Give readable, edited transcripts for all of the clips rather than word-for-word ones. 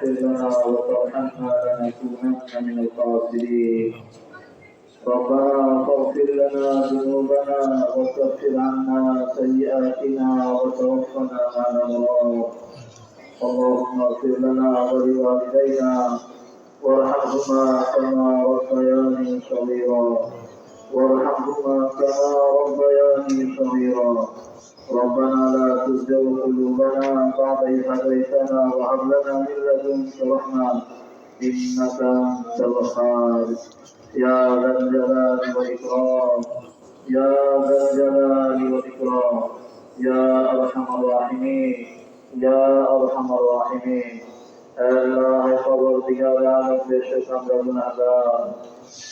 تغفر لنا وترحمنا لنكونن من الخاسرين. ربنا فاغفر لنا ذنوبنا وكفر عنا سيئاتنا وتوفنا مع الأبرار. اللهم اغفر لنا ولوالدينا وارحمهما كما ربياني صغيرا ربنا لا تزغ قلوبنا بعد إذ هديتنا وهب لنا من لدنك رحمة إنك أنت الوهاب. يا ذا الجلال والإكرام يا أرحم الراحمين আল্লাহ পরবর্তীকার আলম দেশে আমরা গুনাহগার,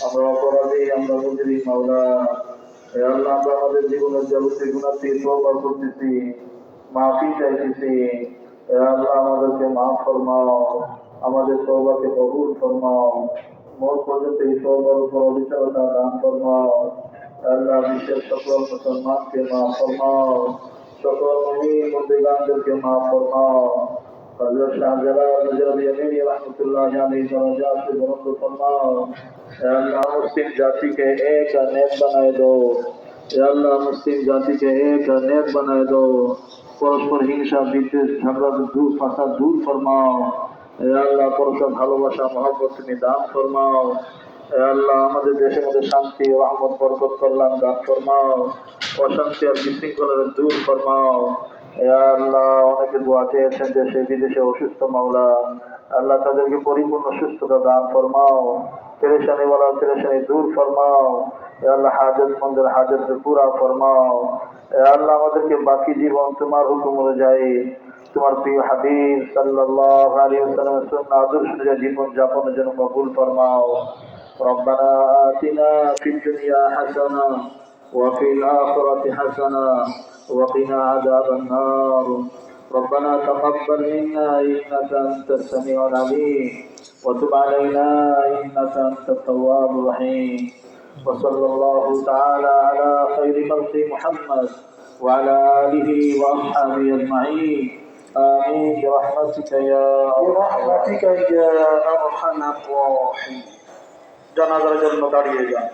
আমরা অপরাধী, আমরা মুজরিম। মাওলা হে আল্লাহ, আমরা আমাদের জীবনের যাবতীয় গুনাহ থেকে তওবা করতেছি, মাফি চাইতেছি। হে আল্লাহ, আমাদেরকে মাফ ফরমাও, আমাদের তওবাকে কবুল ফরমাও, মওত পর্যন্ত এই তওবার উপর অবিচলতা দান ফরমাও। আল্লাহ, বিশ্বের সকল মুসলমানকে মাফ ফরমাও, সকল মুমিন মুমিনাতকে মাফ ফরমাও। हज़रत शाहजलाल नजरबी अमीरी रहमतुल्लाह अलैहि दरजात से बुलंद फरमाओ। या अल्लाह, मुस्लिम जाति के एक नेक बनाए दो। या अल्लाह, मुस्लिम जाति के एक नेक बनाए दो। परस्पर हिंसा विद्वेष झगड़ा दूर फसाद दूर फरमाओ। या अल्लाह, परस्पर ভালোবাসা मोहब्बत তুমি দান ফরমাও। या अल्लाह, আমাদের দেশের মধ্যে শান্তি রহমত বরকত কল্যাণ দান ফরমাও। অশান্তি আর বিশৃঙ্খলা দূর ফরমাও। আল্লাহ, অনেকে দোয়া চেয়েছেন দেশে বিদেশে অসুস্থ। মাওলা আল্লাহ, তাদেরকে পরিপূর্ণ সুস্থতা দান ফরমাও, পেরেশানি ওয়ালার পেরেশানি দূর ফরমাও। আল্লাহ, হাজতমন্দের হাজত পুরা ফরমাও। আল্লাহ, আমাদেরকে বাকি জীবন তোমার হুকুম অনুযায়ী তোমার প্রিয় হাবিব সাল্লাল্লাহু আলাইহি ওয়াসাল্লামের সুন্নাহ আদর্শ অনুযায়ী জীবন যাপনের জন্য কবুল ফরমাও। রব্বানা আতিনা ফিদ দুনিয়া হাসানা ওয়া ফিল আখিরাতি হাসানা وقنا عذاب النار. ربنا تقبل منا إنك أنت السميع العليم وتب علينا إنك أنت التواب الرحيم. وصلى الله تعالى على خير خلق محمد وعلى آله وأصحابه أجمعين. آمين برحمتك يا أرحم الراحمين. জানাজার জন্য দাঁড়িয়ে যান।